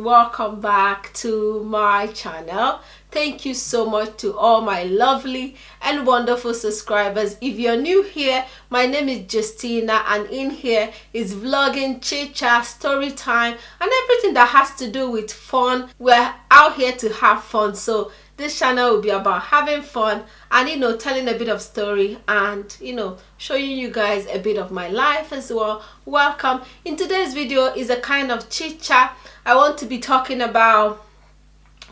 welcome back to my channel. Thank you so much to all my lovely and wonderful subscribers. If you're new here, my name is Justina, and in here is vlogging, chit chat, story time, and everything that has to do with fun. We're out here to have fun, so this channel will be about having fun and telling a bit of story and showing you guys a bit of my life as well. Welcome. In today's video is a kind of chit chat. I want to be talking about,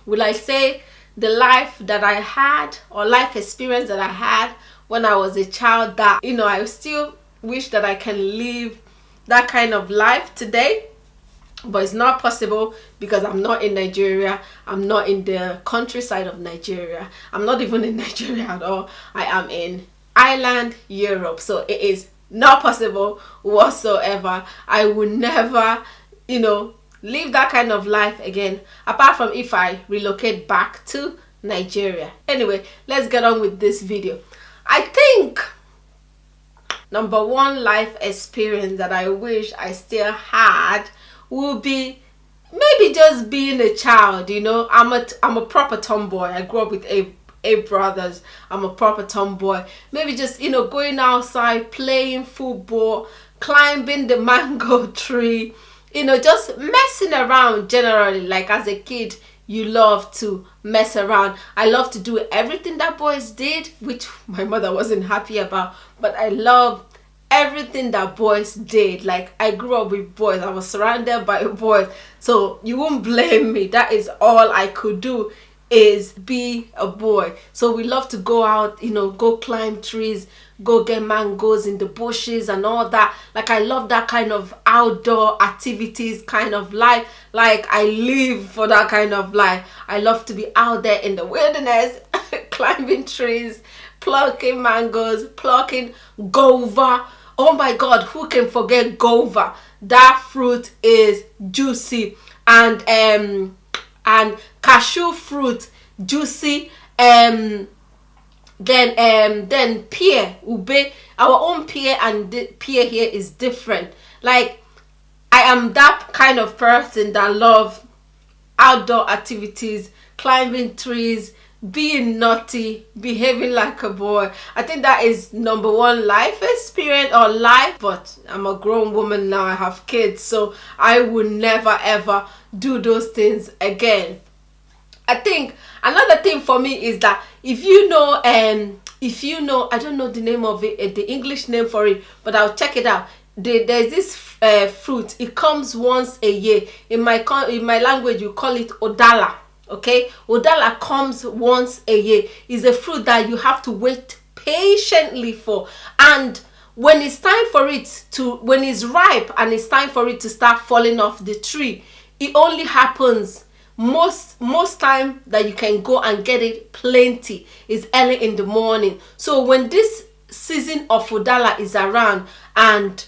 will I say, the life that I had or life experience that I had when I was a child, that I still wish that I can live that kind of life today, but it's not possible because I'm not in Nigeria. I'm not in the countryside of Nigeria. I'm not even in Nigeria at all. I am in Ireland, Europe, so it is not possible whatsoever. I would never live that kind of life again, apart from if I relocate back to Nigeria. Anyway, let's get on with this video. I think number one life experience that I wish I still had would be maybe just being a child. I'm a proper tomboy. I grew up with eight brothers. I'm a proper tomboy. Maybe just going outside, playing football, climbing the mango tree, just messing around generally. Like as a kid, you love to mess around. I love to do everything that boys did, which my mother wasn't happy about, but I love everything that boys did. Like I grew up with boys. I was surrounded by boys, so you won't blame me. That is all I could do, is be a boy. So we love to go out, go climb trees, go get mangoes in the bushes and all that. Like I love that kind of outdoor activities kind of life. Like I live for that kind of life. I love to be out there in the wilderness climbing trees, plucking mangoes, plucking guava. Oh my god, who can forget guava? That fruit is juicy. And cashew fruit, juicy. Then pear, ube. Our own pear and the pear here is different. Like I am that kind of person that love outdoor activities, climbing trees, being naughty, behaving like a boy. I think that is number one life experience or life. But I'm a grown woman now. I have kids, so I will never ever do those things again. I think another thing for me is that if you know, I don't know the name of it, the English name for it, but I'll check it out. There's this fruit. It comes once a year. In my language, you call it odala. Okay, odala comes once a year. It's a fruit that you have to wait patiently for, and when it's time for it to, when it's ripe and it's time for it to start falling off the tree, it only happens most time that you can go and get it plenty is early in the morning. So when this season of odala is around, and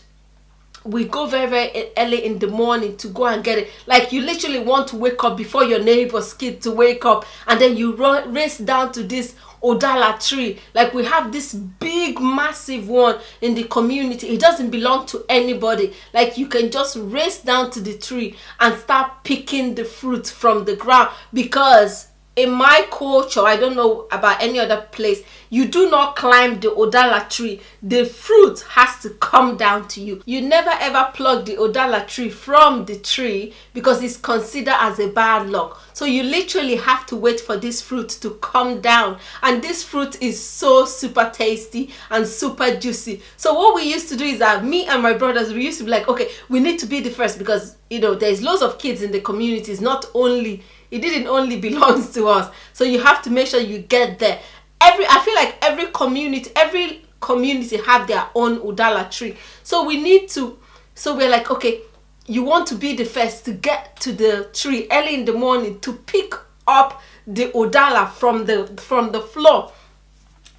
we go very, very early in the morning to go and get it. Like you literally want to wake up before your neighbor's kid to wake up, and then you race down to this odala tree. Like we have this big massive one in the community. It doesn't belong to anybody. Like you can just race down to the tree and start picking the fruit from the ground, because in my culture, I don't know about any other place, you do not climb the odala tree. The fruit has to come down to you. You never ever pluck the odala tree from the tree because it's considered as a bad luck. So you literally have to wait for this fruit to come down. And this fruit is so super tasty and super juicy. So what we used to do is that me and my brothers, we used to be like, okay, we need to be the first, because there's lots of kids in the communities. It didn't only belong to us, so you have to make sure you get there. I feel like every community have their own odala tree. So we're like, okay, you want to be the first to get to the tree early in the morning to pick up the odala from the floor.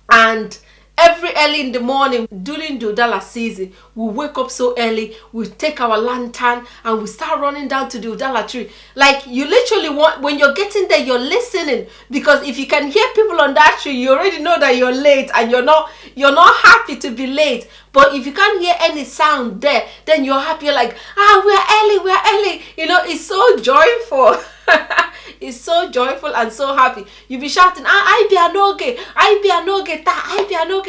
And Every early in the morning during the Udala season, we wake up so early, we take our lantern and we start running down to the Udala tree. Like, you literally want, when you're getting there, you're listening, because if you can hear people on that tree, you already know that you're late, and you're not happy to be late. But if you can't hear any sound there, then you're happy. You're like, we're early. You know, it's so joyful. It's so joyful and so happy. You'll be shouting, I be anoge,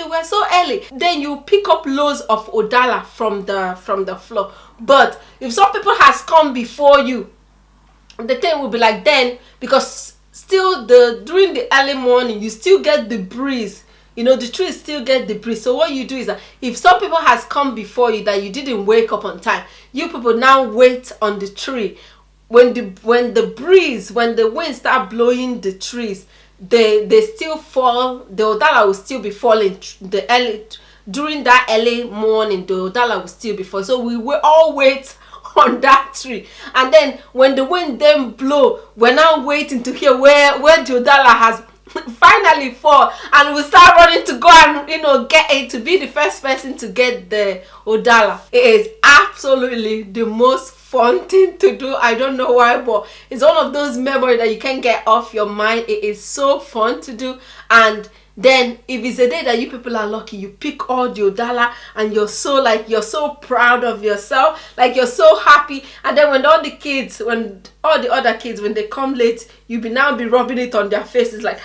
we're so early. Then you pick up loads of Udala from the floor. But if some people has come before you, the thing will be like, then, because still during the early morning, you still get the breeze. You know, the trees still get the breeze. So what you do is that if some people has come before you that you didn't wake up on time, you people now wait on the tree. When the breeze, when the wind start blowing the trees, they still fall. The Udala will still be falling during that early morning. The Udala will still be falling. So we will all wait on that tree, and then when the wind then blow, we're now waiting to hear where the Udala has finally fall, and we start running to go and get it, to be the first person to get the Udala. It is absolutely the most fun thing to do. I don't know why, but it's one of those memories that you can't get off your mind. It is so fun to do. And then if it's a day that you people are lucky, you pick all the Udala and you're so proud of yourself, like you're so happy. And then when all the other kids, when they come late, you now be rubbing it on their faces like,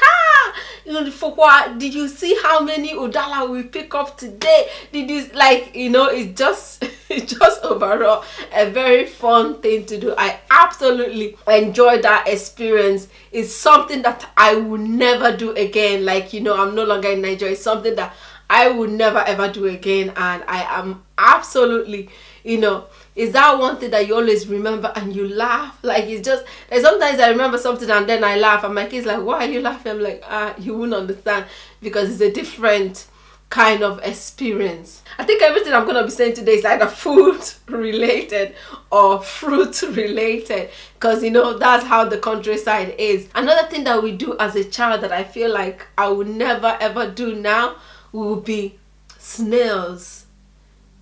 did you see how many Udala we pick up today? Did you, like, it's just it's just overall a very fun thing to do. I absolutely enjoyed that experience. It's something that I will never do again. Like, I'm no longer in Nigeria. It's something that I would never ever do again, and I am absolutely, is that one thing that you always remember and you laugh. Like, it's just, like, sometimes I remember something and then I laugh, and my kids like, why are you laughing? I'm like, you won't understand, because it's a different kind of experience. I think everything I'm gonna be saying today is either food related or fruit related, because that's how the countryside is. Another thing that we do as a child that I feel like I will never ever do now will be snails.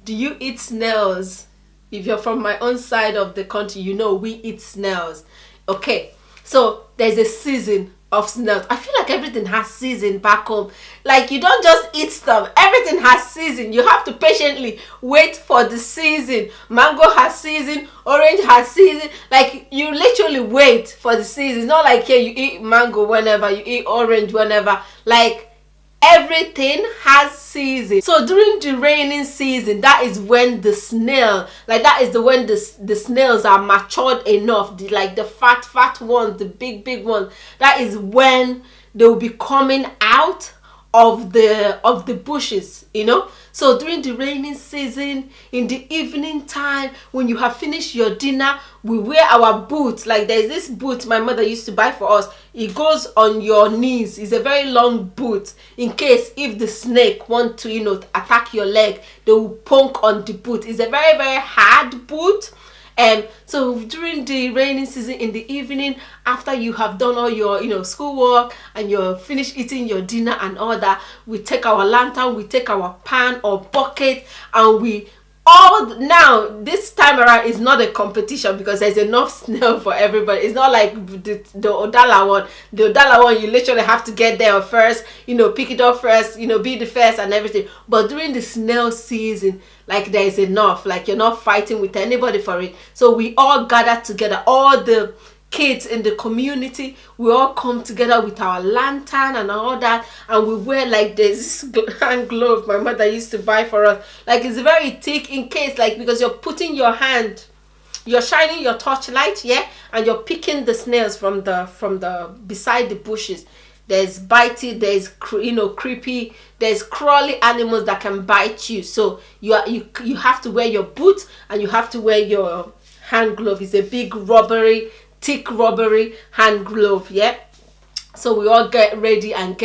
Do you eat snails? If you're from my own side of the country, we eat snails. Okay, so there's a season of snails. I feel like everything has season back home. Like, you don't just eat stuff. Everything has season. You have to patiently wait for the season. Mango has season. Orange has season. Like, you literally wait for the season. It's not like here you eat mango whenever, you eat orange whenever. Like, everything has season. So during the raining season, that is when the snail, like, that is when the snails are matured enough, the fat ones, the big ones. That is when they will be coming out of the bushes. So during the raining season, in the evening time, when you have finished your dinner, we wear our boots. Like, there's this boot my mother used to buy for us. It goes on your knees. It's a very long boot, in case if the snake want to attack your leg, they will poke on the boot. It's a very, very hard boot. And so during the raining season, in the evening, after you have done all your schoolwork and you're finished eating your dinner and all that, we take our lantern, we take our pan or bucket, and now this time around is not a competition, because there's enough snail for everybody. It's not like the Udala one. The Udala one, you literally have to get there first, pick it up first, be the first and everything. But during the snail season, like, there's enough. Like, you're not fighting with anybody for it. So we all gather together, all the kids in the community, we all come together with our lantern and all that, and we wear, like, there's this hand glove my mother used to buy for us. Like, it's very thick, in case, like, because you're putting your hand, you're shining your torchlight, and you're picking the snails from the beside the bushes. There's bitey, there's creepy, there's crawly animals that can bite you. So you have to wear your boots, and you have to wear your hand glove. It's a big thick rubbery hand glove. So we all get ready and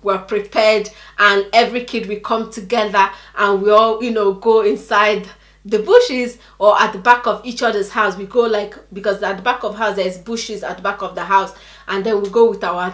we're prepared, and every kid will come together, and we all go inside the bushes, or at the back of each other's house. We go, like, because at the back of house there's bushes at the back of the house, and then we go with our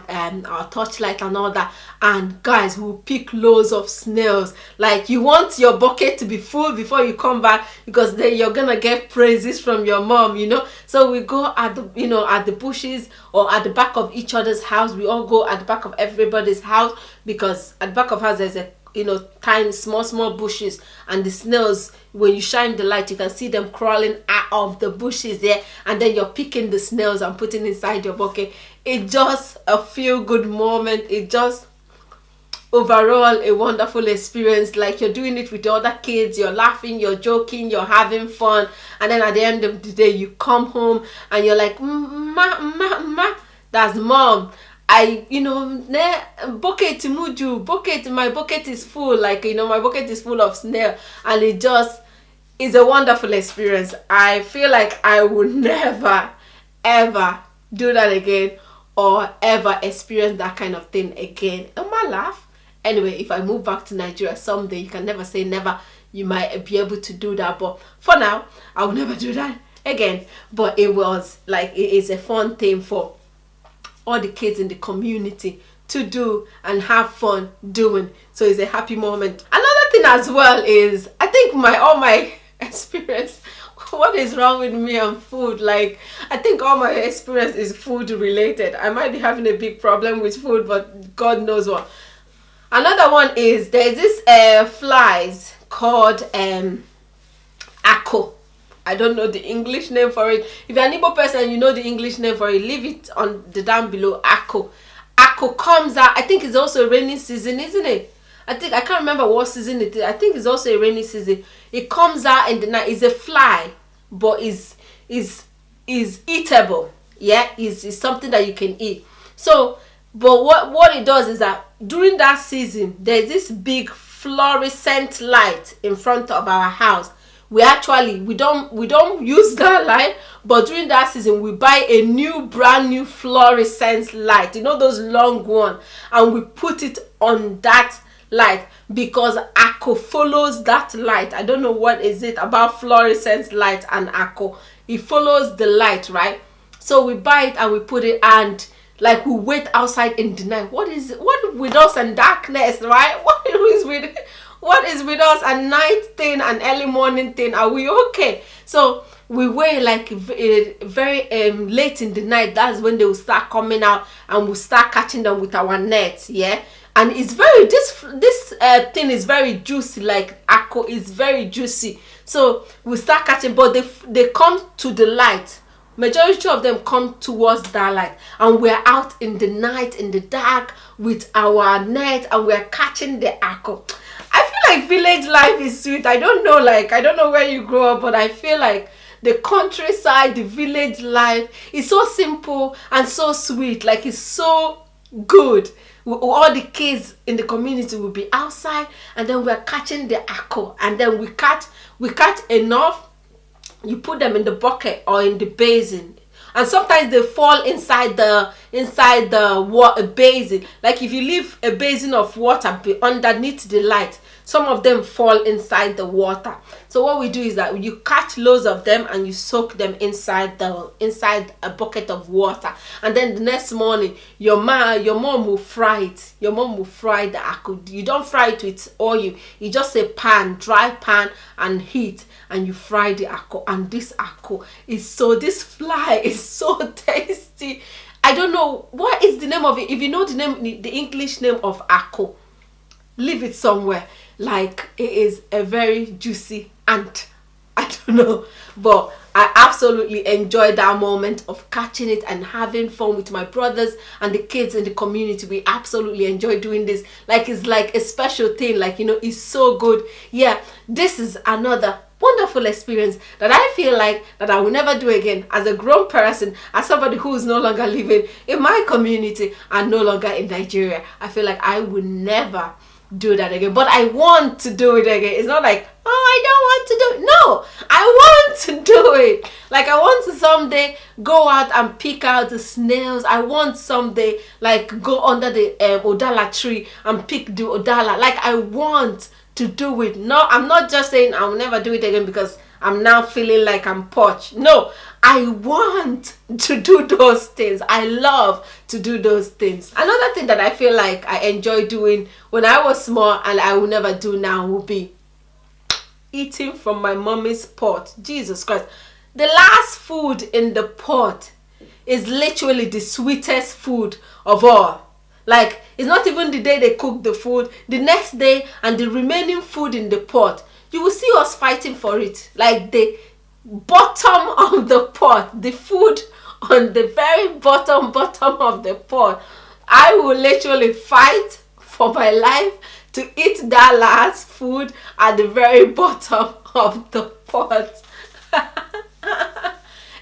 torchlight and all that, and guys, we'll pick loads of snails. Like, you want your bucket to be full before you come back, because then you're gonna get praises from your mom, you know. So we go at the, you know, at the bushes or at the back of each other's house. We all go at the back of everybody's house, because at the back of house there's a, you know, tiny small bushes, and the snails, when you shine the light, you can see them crawling out of the bushes there, and then you're picking the snails and putting inside your bucket. It's just a feel good moment. It just overall a wonderful experience. Like, you're doing it with the other kids, you're laughing, you're joking, you're having fun, and then at the end of the day you come home and you're like, ma, that's mom. You know, bucket muju, bucket, my bucket is full. Like, you know, my bucket is full of snail, and it just is a wonderful experience. I feel like I would never ever do that again, or ever experience that kind of thing again in my life. Anyway, if I move back to Nigeria someday, you can never say never, you might be able to do that, but for now I will never do that again. But it was like, it is a fun thing for all the kids in the community to do and have fun doing. So it's a happy moment. Another thing as well is, I think all my experience, what is wrong with me and food? Like, I think all my experience is food related. I might be having a big problem with food, but God knows what. Another one is, there's this flies called ako. I don't know the English name for it. If you're an Igbo person, you know the English name for it, leave it on the down below. Ako. Ako comes out, I think it's also a rainy season, isn't it? I can't remember what season it is. I think it's also a rainy season. It comes out in the night. It's a fly, but is eatable. Yeah, is something that you can eat. So, but what it does is that during that season, there's this big fluorescent light in front of our house. We don't use that light, but during that season we buy a brand new fluorescent light, you know, those long one, and we put it on that light, because ako follows that light. I don't know what is it about fluorescent light and ako. It follows the light, right? So we buy it and we put it, and like, we wait outside in the night. What is with us and darkness, right? What is with us and night thing and early morning thing? Are we okay? So we wait like very late in the night. That's when they will start coming out, and we'll start catching them with our nets. Yeah, and it's very, this thing is very juicy. Like, ako is very juicy. So we start catching, but they come to the light. Majority of them come towards that light, and we're out in the night, in the dark, with our net, and we're catching the ako. I feel like village life is sweet. I don't know where you grow up, but I feel like the countryside, the village life is so simple and so sweet. Like, it's so good. All the kids in the community will be outside, and then we're catching the ako, and then we catch enough. You put them in the bucket or in the basin, and sometimes they fall inside the water basin. Like, if you leave a basin of water underneath the light, some of them fall inside the water. So what we do is that you catch loads of them and you soak them inside a bucket of water, and then the next morning your mom will fry it. Your mom will fry the ako. You don't fry it with oil. You just a dry pan and heat, and you fry the ako. And this ako this fly is so tasty. I don't know what is the name of it. If you know the English name of ako, leave it somewhere. Like, it is a very juicy ant. I don't know, but I absolutely enjoyed that moment of catching it and having fun with my brothers and the kids in the community. We absolutely enjoy doing this. Like, it's like a special thing. Like, you know, it's so good. Yeah, this is another wonderful experience that I feel like that I will never do again as a grown person, as somebody who is no longer living in my community and no longer in Nigeria. I feel like I will never do that again, but I want to do it again. It's not like, oh, I don't want to do it. No, I want to do it. Like, I want to someday go out and pick out the snails. I want someday, like, go under the odala tree and pick the odala. Like, I want to do it. No, I'm not just saying I'll never do it again because I'm now feeling like I'm parched. No, I want to do those things. I love to do those things. Another thing that I feel like I enjoy doing when I was small and I will never do now will be eating from my mommy's pot. Jesus Christ. The last food in the pot is literally the sweetest food of all. Like, it's not even the day they cook the food. The next day and the remaining food in the pot, you will see us fighting for it. Like the bottom of the pot, the food on the very bottom of the pot, I will literally fight for my life to eat that last food at the very bottom of the pot.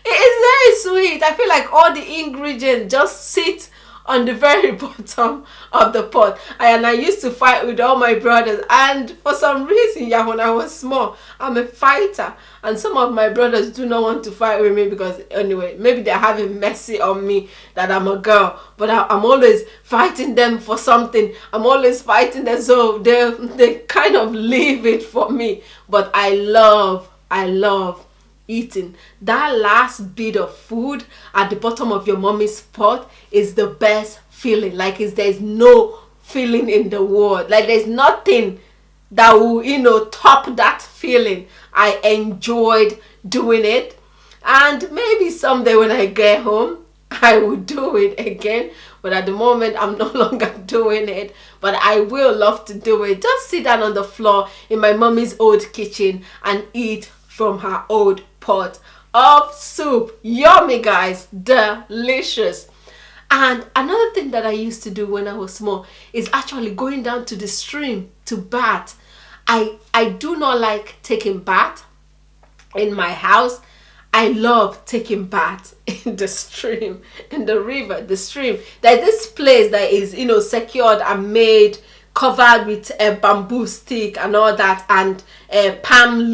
It is very sweet. I feel like all the ingredients just sit on the very bottom of the pot. And I used to fight with all my brothers, and for some reason, yeah, when I was small, I'm a fighter, and some of my brothers do not want to fight with me because anyway, maybe they're having mercy on me that I'm a girl, but I'm always fighting them for something. I'm always fighting them, so they kind of leave it for me. But I love eating. That last bit of food at the bottom of your mommy's pot is the best feeling. Like, there's no feeling in the world. Like, there's nothing that will, top that feeling. I enjoyed doing it, and maybe someday when I get home, I will do it again. But at the moment, I'm no longer doing it. But I will love to do it. Just sit down on the floor in my mommy's old kitchen and eat from her old pot of soup. Yummy, guys. Delicious. And another thing that I used to do when I was small is actually going down to the stream to bath. I do not like taking bath in my house. I love taking bath in the stream, in the river, the stream. There's this place that is, secured and made, covered with a bamboo stick and all that, and palm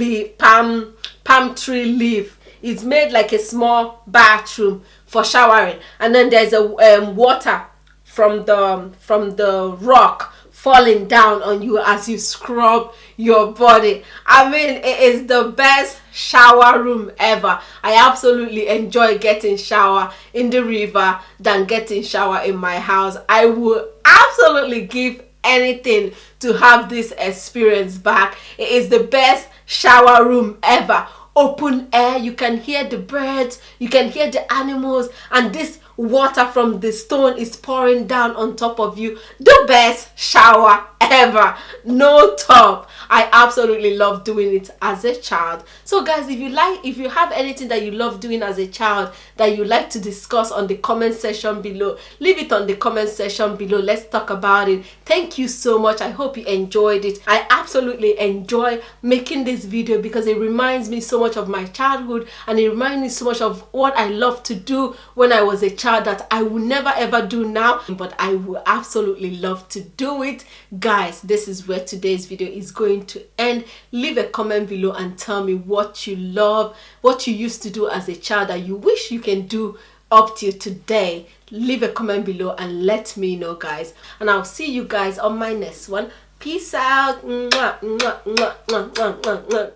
tree leaf. It's made like a small bathroom for showering, and then there's a water from the rock falling down on you as you scrub your body. I mean, it is the best shower room ever. I absolutely enjoy getting shower in the river than getting shower in my house. I would absolutely give anything to have this experience back. It is the best shower room ever. Open air, you can hear the birds, you can hear the animals, and this water from the stone is pouring down on top of you. The best shower ever. No top. I absolutely love doing it as a child. So guys, if you have anything that you love doing as a child that you like to discuss on the comment section below, leave it on the comment section below. Let's talk about it. Thank you so much. I hope you enjoyed it. I absolutely enjoy making this video because it reminds me so much of my childhood, and it reminds me so much of what I love to do when I was a child that I will never ever do now, but I will absolutely love to do it. Guys, this is where today's video is going to end. Leave a comment below and tell me what you love, what you used to do as a child that you wish you can do up till today. Leave a comment below and let me know, guys, and I'll see you guys on my next one. Peace out. Mwah, mwah, mwah, mwah, mwah, mwah, mwah.